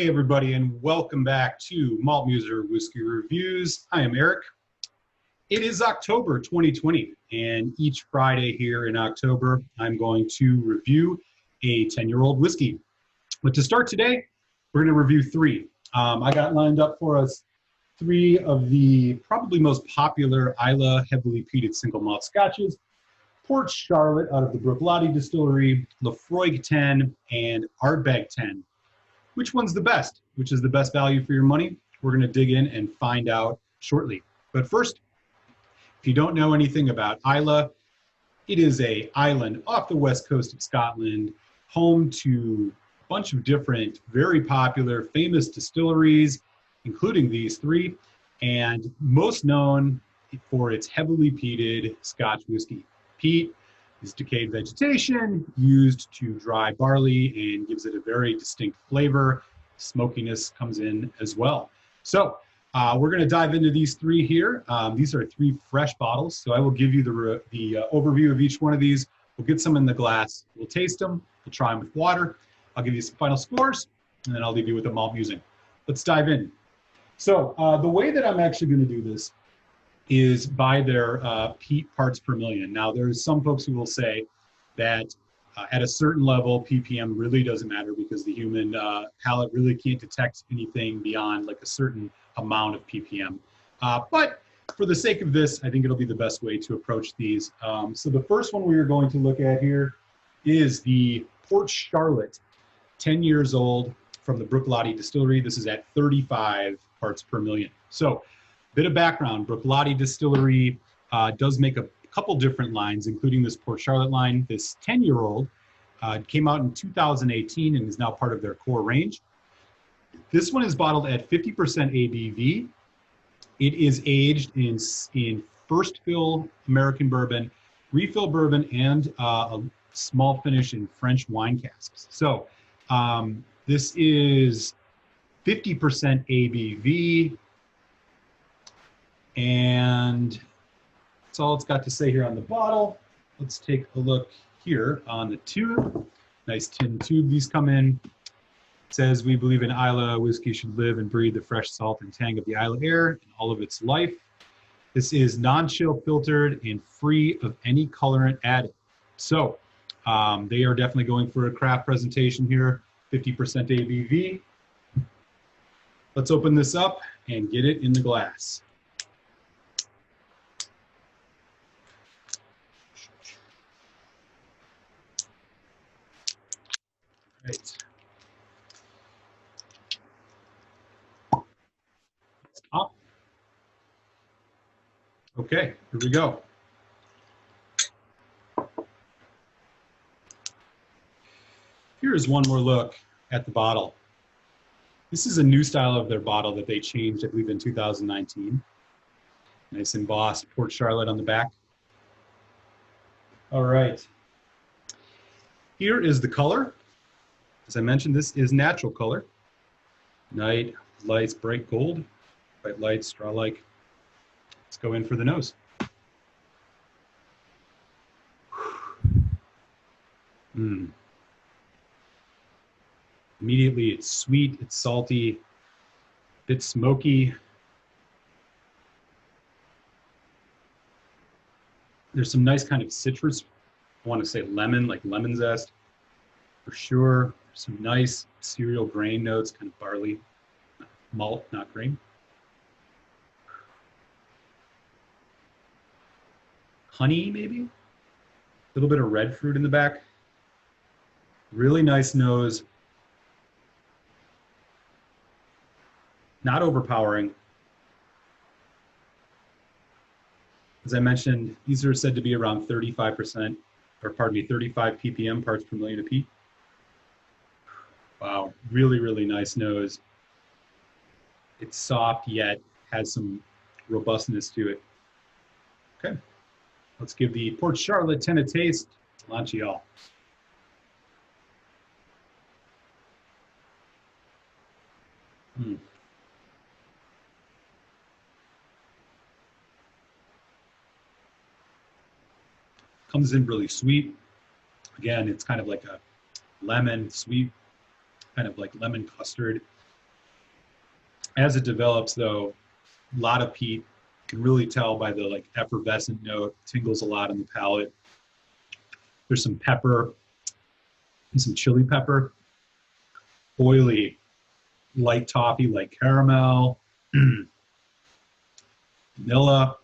Hey everybody, and welcome back to Malt Muser Whiskey Reviews. I am Eric. It is October 2020, and each Friday here in October, I'm going to review a 10-year-old whiskey. But to start today, we're going to review three. I got lined up for us three of the probably most popular Islay heavily peated single malt scotches: Port Charlotte out of the Bruichladdich distillery, Laphroaig 10, and Ardbeg 10. Which one's the best? Which is the best value for your money? We're going to dig in and find out shortly. But first, if you don't know anything about Islay, it is an island off the west coast of Scotland, home to a bunch of different, very popular, famous distilleries, including these three, and most known for its heavily peated Scotch whiskey. Peat is decayed vegetation used to dry barley and gives it a very distinct flavor. Smokiness comes in as well. So we're going to dive into these three here. These are three fresh bottles, so I will give you the overview of each one of these. We'll get some in the glass. We'll taste them. We'll try them with water. I'll give you some final scores, and then I'll leave you with the malt musing. Let's dive in. So the way that I'm actually going to do this is by their peat parts per million. Now, there's some folks who will say that at a certain level, ppm really doesn't matter because the human palate really can't detect anything beyond like a certain amount of ppm. But for the sake of this, I think it'll be the best way to approach these. So the first one we are going to look at here is the Port Charlotte, 10 years old, from the Bruichladdich distillery. This is at 35 parts per million. So bit of background: Bruichladdich distillery does make a couple different lines, including this Port Charlotte line. This 10-year-old came out in 2018 and is now part of their core range. This one is bottled at 50% ABV. It is aged in first fill American bourbon, refill bourbon, and a small finish in French wine casks. So this is 50% ABV. And that's all it's got to say here on the bottle. Let's take a look here on the tube. Nice tin tube these come in. It says, "We believe in Islay whiskey should live and breathe the fresh salt and tang of the Islay air in all of its life. This is non-chill filtered and free of any colorant added." So they are definitely going for a craft presentation here. 50% ABV. Let's open this up and get it in the glass. Right. Up. Okay, here we go. Here's one more look at the bottle. This is a new style of their bottle that they changed, I believe, in 2019. Nice embossed Port Charlotte on the back. All right. Here is the color. As I mentioned, this is natural color. Night, lights, bright gold, bright lights, straw-like. Let's go in for the nose. Immediately, it's sweet, it's salty, a bit smoky. There's some nice kind of citrus. I want to say lemon, like lemon zest, for sure. Some nice cereal grain notes, kind of barley, malt, not grain. Honey, maybe? A little bit of red fruit in the back. Really nice nose. Not overpowering. As I mentioned, these are said to be around 35%, or pardon me, 35 ppm, parts per million of peat. Wow, really, really nice nose. It's soft, yet has some robustness to it. Okay, let's give the Port Charlotte 10 a taste. Launch y'all. Comes in really sweet. Again, it's kind of like a lemon, sweet, kind of like lemon custard. As it develops, though, a lot of peat. You can really tell by the like effervescent note. Tingles a lot on the palate. There's some pepper and some chili pepper. Oily, light toffee like caramel, vanilla.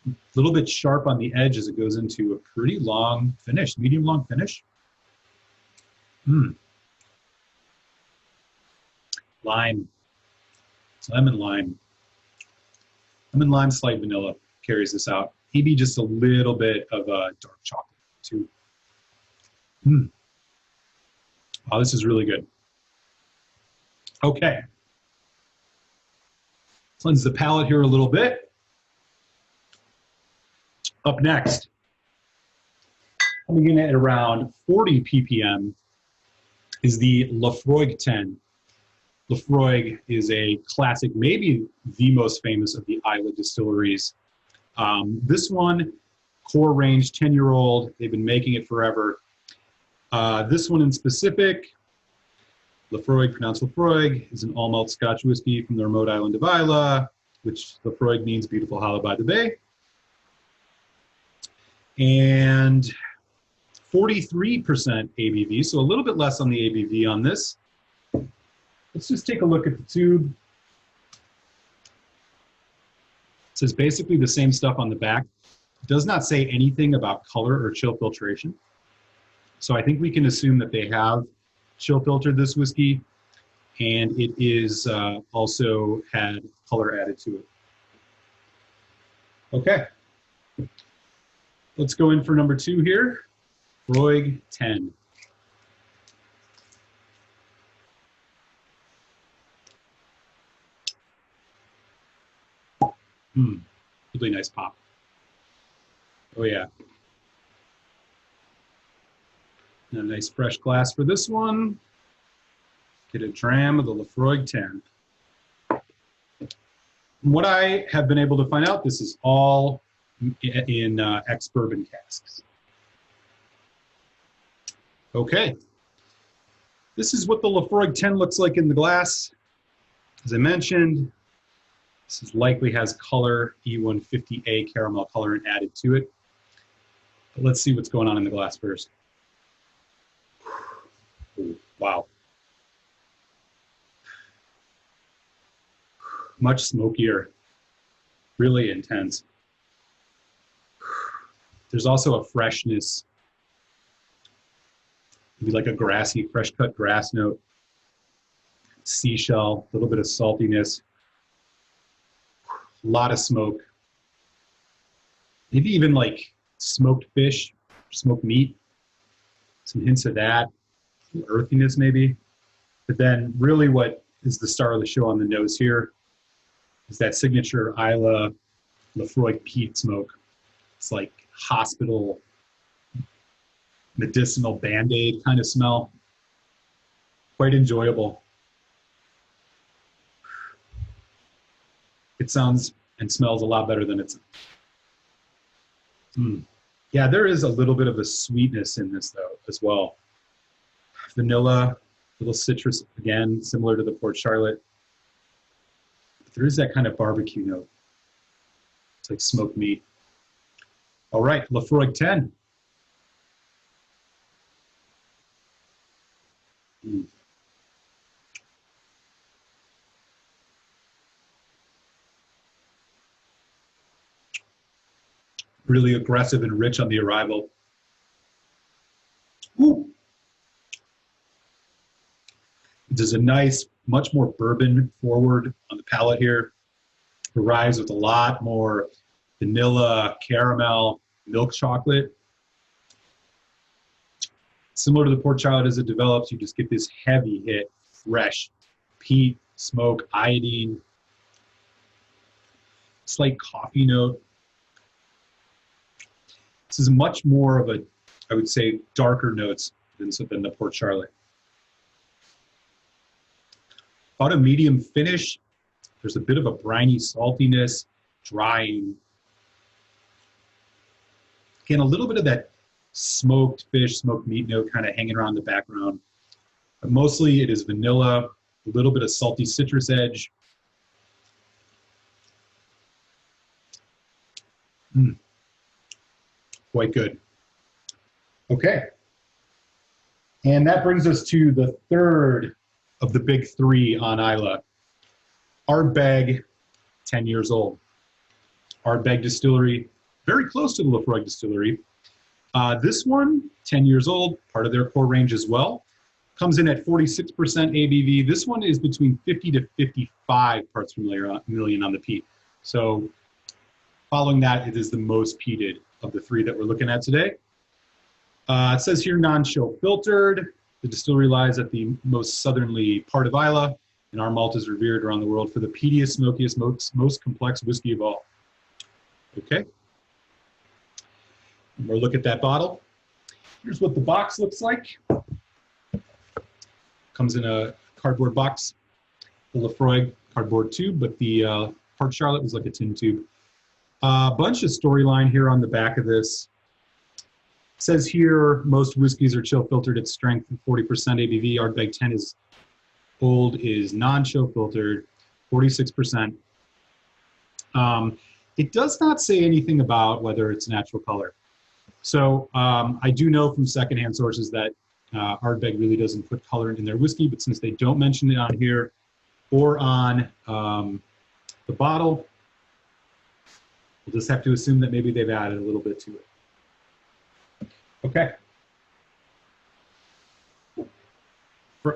A little bit sharp on the edge as it goes into a pretty long finish, medium long finish. Lime, it's lemon lime. Lemon lime, slight vanilla carries this out. Maybe just a little bit of dark chocolate too. Wow, this is really good. Okay. Cleanse the palate here a little bit. Up next, coming in at around 40 ppm is the Laphroaig 10. Laphroaig is a classic, maybe the most famous of the Islay distilleries. This one, core range, 10-year-old, they've been making it forever. This one in specific, Laphroaig, pronounced Laphroaig, is an all-malt Scotch whiskey from the remote island of Islay, which Laphroaig means beautiful hollow by the bay. And 43% ABV, so a little bit less on the ABV on this. Let's just take a look at the tube. It says basically the same stuff on the back. It does not say anything about color or chill filtration. So I think we can assume that they have chill filtered this whiskey, and it is also had color added to it. Okay. Let's go in for number 2 here, Laphroaig 10. Really nice pop. Oh yeah. And a nice fresh glass for this one. Get a dram of the Laphroaig 10. From what I have been able to find out, this is all in ex-bourbon casks. Okay. This is what the Laphroaig 10 looks like in the glass. As I mentioned, this likely has color, E150A caramel colorant added to it. But let's see what's going on in the glass first. Ooh, wow. Much smokier, really intense. There's also a freshness, maybe like a grassy, fresh cut grass note. Seashell, a little bit of saltiness. A lot of smoke. Maybe even like smoked fish, smoked meat. Some hints of that. Some earthiness maybe. But then really what is the star of the show on the nose here is that signature Islay Laphroaig peat smoke. It's like hospital medicinal Band-Aid kind of smell. Quite enjoyable. It sounds and smells a lot better than it sounds. Yeah, there is a little bit of a sweetness in this though as well. Vanilla, little citrus again, similar to the Port Charlotte. But there is that kind of barbecue note. It's like smoked meat. All right, Laphroaig 10. Really aggressive and rich on the arrival. Ooh. There's a nice, much more bourbon forward on the palate here. Arrives with a lot more vanilla, caramel, milk chocolate. Similar to the Port Charlotte as it develops, you just get this heavy hit, fresh peat, smoke, iodine, slight coffee note. This is much more of a, I would say, darker notes than the Port Charlotte. About a medium finish. There's a bit of a briny saltiness, drying. Again, a little bit of that smoked fish, smoked meat note kind of hanging around the background. But mostly it is vanilla, a little bit of salty citrus edge. Quite good. Okay. And that brings us to the third of the big three on Islay. Ardbeg, 10 years old. Ardbeg Distillery, very close to the Laphroaig Distillery. This one, 10 years old, part of their core range as well. Comes in at 46% ABV. This one is between 50 to 55 parts per million on the peat. So following that, it is the most peated of the three that we're looking at today. It says here non-chill filtered. The distillery lies at the most southerly part of Islay, and our malt is revered around the world for the peatiest, smokiest, most complex whiskey of all. Okay. And we'll look at that bottle. Here's what the box looks like. Comes in a cardboard box. The Laphroaig cardboard tube, but the Port Charlotte was like a tin tube. A bunch of storyline here on the back of this. It says here most whiskeys are chill filtered at strength and 40% ABV. Ardbeg 10 is old, is non-chill filtered, 46%. It does not say anything about whether it's natural color. So I do know from secondhand sources that Ardbeg really doesn't put color in their whiskey, but since they don't mention it on here or on the bottle, we'll just have to assume that maybe they've added a little bit to it. Okay.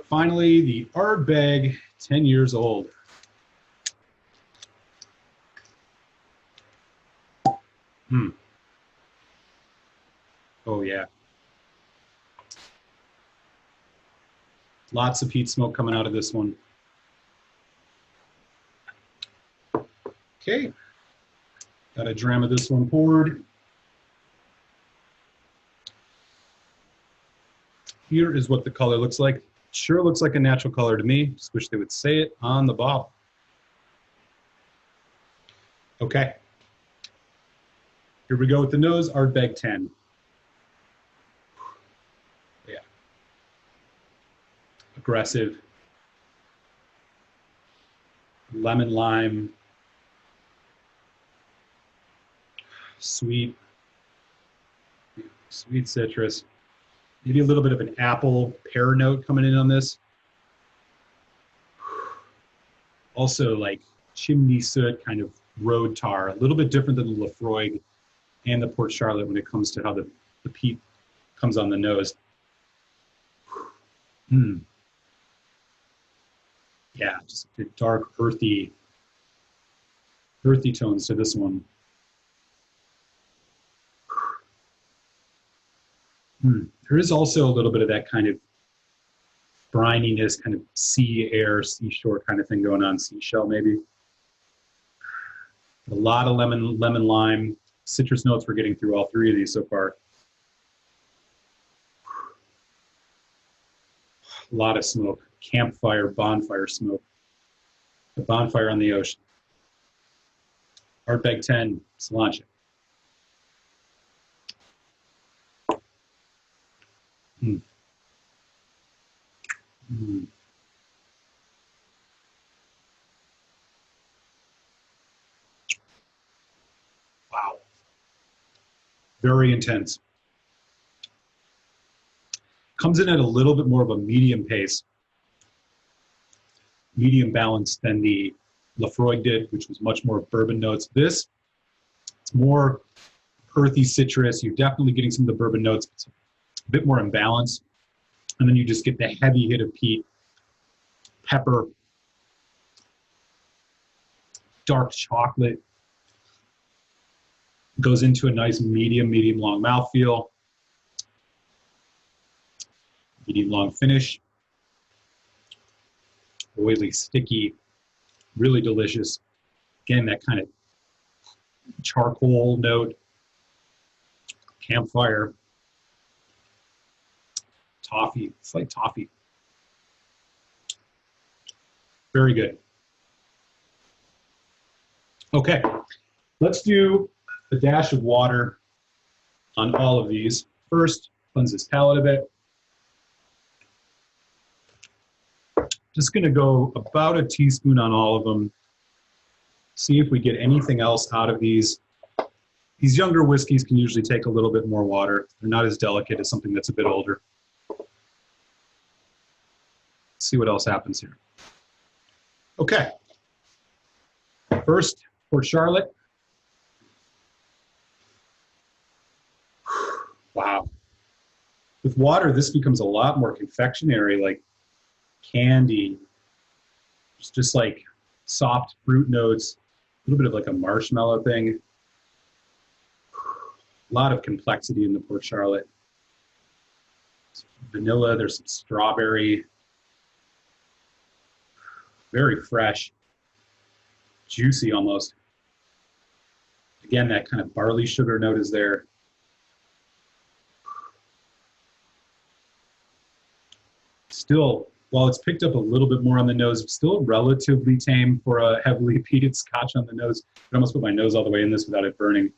Finally, the Ardbeg, 10 years old. Oh yeah. Lots of peat smoke coming out of this one. Okay. Got a dram of this one poured. Here is what the color looks like. Sure looks like a natural color to me. Just wish they would say it on the bottle. Okay. Here we go with the nose, Ardbeg 10. Yeah. Aggressive. Lemon lime. Sweet. Sweet citrus. Maybe a little bit of an apple pear note coming in on this. Also like chimney soot, kind of road tar, a little bit different than the Laphroaig and the Port Charlotte when it comes to how the peat comes on the nose. Yeah, just the dark, earthy tones to this one. There is also a little bit of that kind of brininess, kind of sea air, seashore kind of thing going on, seashell maybe. A lot of lemon lime, citrus notes we're getting through all three of these so far. A lot of smoke, campfire, bonfire smoke. The bonfire on the ocean. Ardbeg 10, cilantro. Wow. Very intense. Comes in at a little bit more of a medium pace, medium balance than the Laphroaig did, which was much more bourbon notes. This, it's more earthy citrus. You're definitely getting some of the bourbon notes. It's a bit more in balance. And then you just get the heavy hit of peat, pepper, dark chocolate. Goes into a nice medium long mouthfeel. Medium long finish. Oily, sticky, really delicious. Again, that kind of charcoal note, campfire, toffee, slight toffee. Very good. Okay, let's do a dash of water on all of these. First, cleanse this palate a bit. Just gonna go about a teaspoon on all of them. See if we get anything else out of these. These younger whiskeys can usually take a little bit more water. They're not as delicate as something that's a bit older. Let's see what else happens here. Okay. First, Port Charlotte. Wow. With water, this becomes a lot more confectionery, like candy. It's just like soft fruit notes, a little bit of like a marshmallow thing. A lot of complexity in the Port Charlotte. Vanilla, there's some strawberry. Very fresh, juicy almost. Again, that kind of barley sugar note is there. Still, while it's picked up a little bit more on the nose, still relatively tame for a heavily peated Scotch on the nose. I almost put my nose all the way in this without it burning.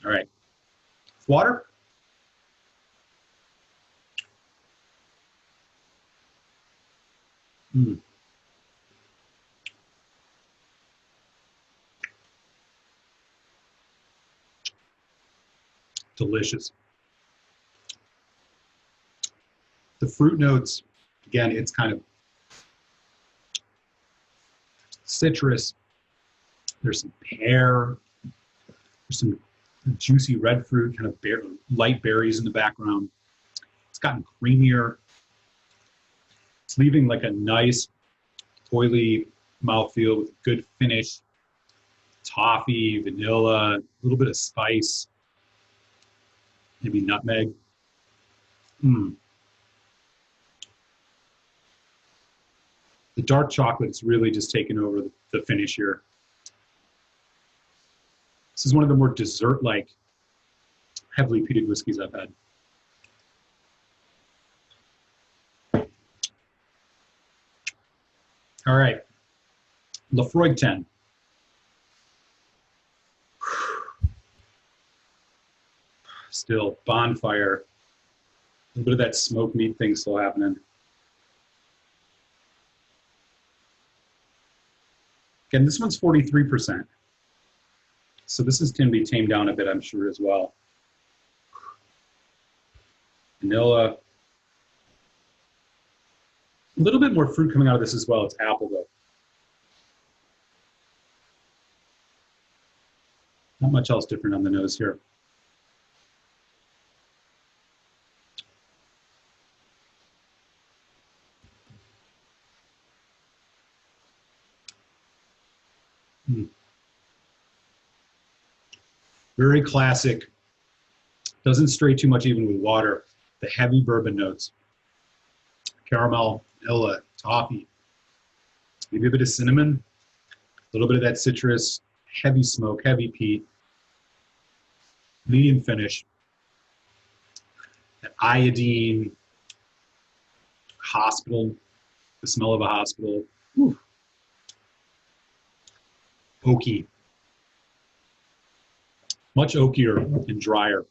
All right, water. Delicious. The fruit notes, again, it's kind of citrus. There's some pear. There's some juicy red fruit, kind of light berries in the background. It's gotten creamier. It's leaving like a nice, oily mouthfeel with a good finish. Toffee, vanilla, a little bit of spice, maybe nutmeg. The dark chocolate is really just taken over the finish here. This is one of the more dessert-like, heavily peated whiskeys I've had. All right, Laphroaig 10. Still bonfire. A little bit of that smoked meat thing still happening. Again, this one's 43%. So this is going to be tamed down a bit, I'm sure, as well. Vanilla. A little bit more fruit coming out of this as well. It's apple, though. Not much else different on the nose here. Very classic. Doesn't stray too much even with water. The heavy bourbon notes. Caramel, vanilla, toffee. Maybe a bit of cinnamon. A little bit of that citrus. Heavy smoke, heavy peat. Medium finish. That iodine. Hospital. The smell of a hospital. Whew. Oaky. Much oakier and drier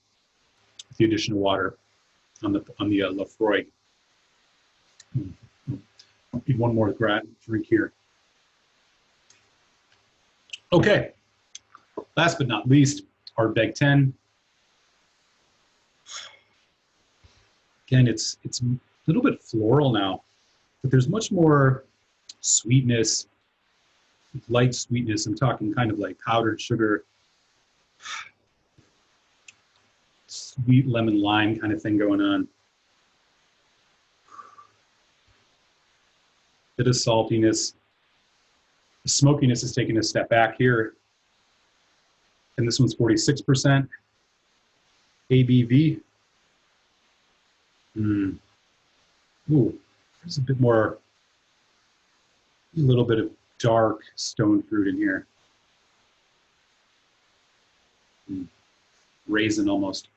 with the addition of water on the Laphroaig. Need one more drink here. Okay, last but not least, Ardbeg 10. Again, it's a little bit floral now, but there's much more sweetness, light sweetness. I'm talking kind of like powdered sugar, sweet lemon lime kind of thing going on. Bit of saltiness. The smokiness is taking a step back here. And this one's 46% ABV. Ooh, there's a bit more, a little bit of dark stone fruit in here. Raisin almost.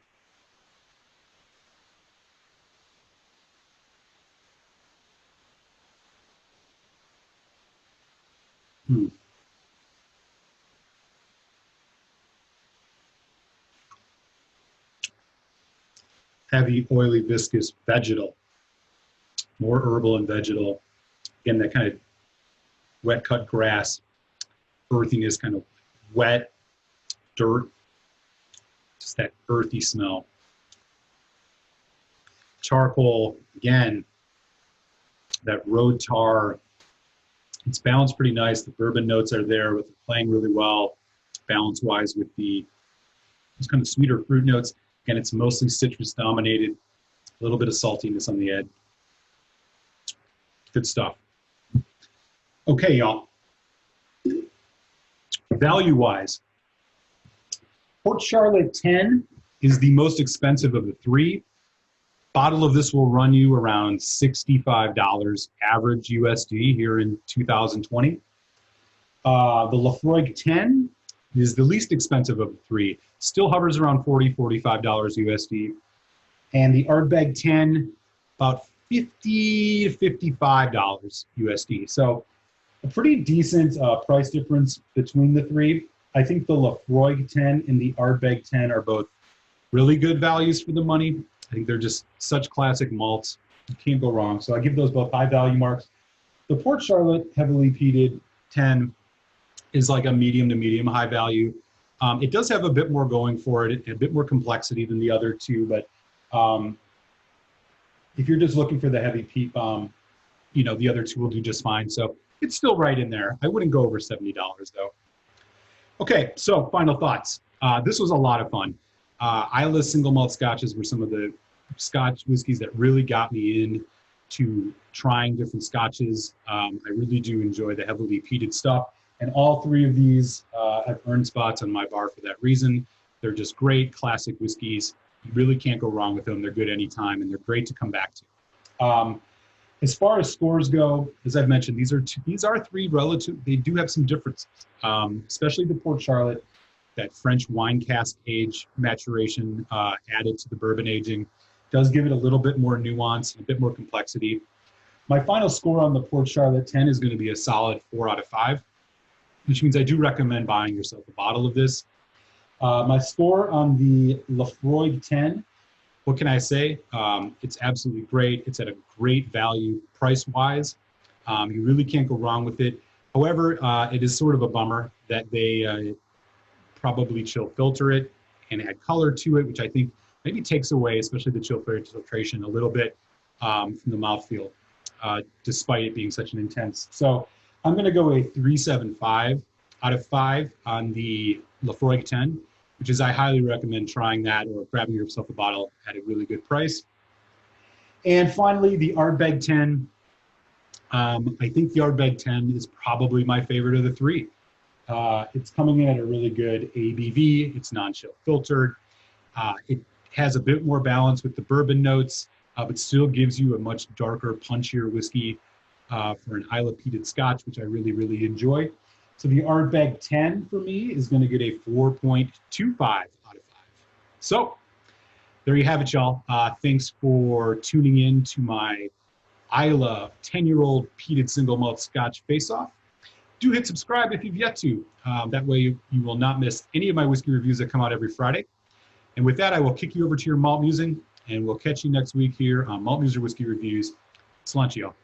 Heavy, oily, viscous, vegetal. more herbal and vegetal. Again, that kind of wet cut grass, earthiness, kind of wet, dirt, just that earthy smell. Charcoal, again, that road tar. It's balanced pretty nice. The bourbon notes are there with it playing really well, balance-wise with those kind of sweeter fruit notes. Again, it's mostly citrus dominated, a little bit of saltiness on the edge. Good stuff. Okay, y'all. Value-wise, Port Charlotte 10 is the most expensive of the three. Bottle of this will run you around $65 average USD here in 2020. The Laphroaig 10 is the least expensive of the three. Still hovers around $40, $45 USD. And the Ardbeg 10, about $50 to $55 USD. So a pretty decent price difference between the three. I think the Laphroaig 10 and the Ardbeg 10 are both really good values for the money. I think they're just such classic malts. You can't go wrong. So I give those both high value marks. The Port Charlotte heavily peated 10 is like a medium to medium high value. It does have a bit more going for it, a bit more complexity than the other two, but if you're just looking for the heavy peat bomb, you know, the other two will do just fine. So it's still right in there. I wouldn't go over $70 though. Okay, so final thoughts. This was a lot of fun. Islay single malt scotches were some of the Scotch whiskeys that really got me into trying different scotches. I really do enjoy the heavily peated stuff. And all three of these have earned spots on my bar for that reason. They're just great classic whiskeys. You really can't go wrong with them. They're good anytime, and they're great to come back to. As far as scores go, as I've mentioned, these are three relative. They do have some differences, especially the Port Charlotte. That French wine cask age maturation added to the bourbon aging does give it a little bit more nuance, a bit more complexity. My final score on the Port Charlotte 10 is going to be a solid 4 out of 5, which means I do recommend buying yourself a bottle of this. My score on the Laphroaig 10, what can I say? It's absolutely great. It's at a great value price-wise. You really can't go wrong with it. However, it is sort of a bummer that they probably chill filter it and add color to it, which I think maybe takes away, especially the chill filtration, a little bit from the mouthfeel, despite it being such an intense. So I'm going to go a 3.75 out of 5 on the Laphroaig 10, which is I highly recommend trying that or grabbing yourself a bottle at a really good price. And finally, the Ardbeg 10. I think the Ardbeg 10 is probably my favorite of the three. It's coming in at a really good ABV. It's non-chill filtered. It has a bit more balance with the bourbon notes, but still gives you a much darker, punchier whiskey for an Islay peated Scotch, which I really, really enjoy. So the Ardbeg 10 for me is going to get a 4.25 out of 5. So there you have it, y'all. Thanks for tuning in to my Islay 10-year-old peated single malt Scotch face-off. Do hit subscribe if you've yet to. That way you will not miss any of my whiskey reviews that come out every Friday. And with that, I will kick you over to your malt musing, and we'll catch you next week here on Malt Muser Whiskey Reviews. Sláinte, y'all.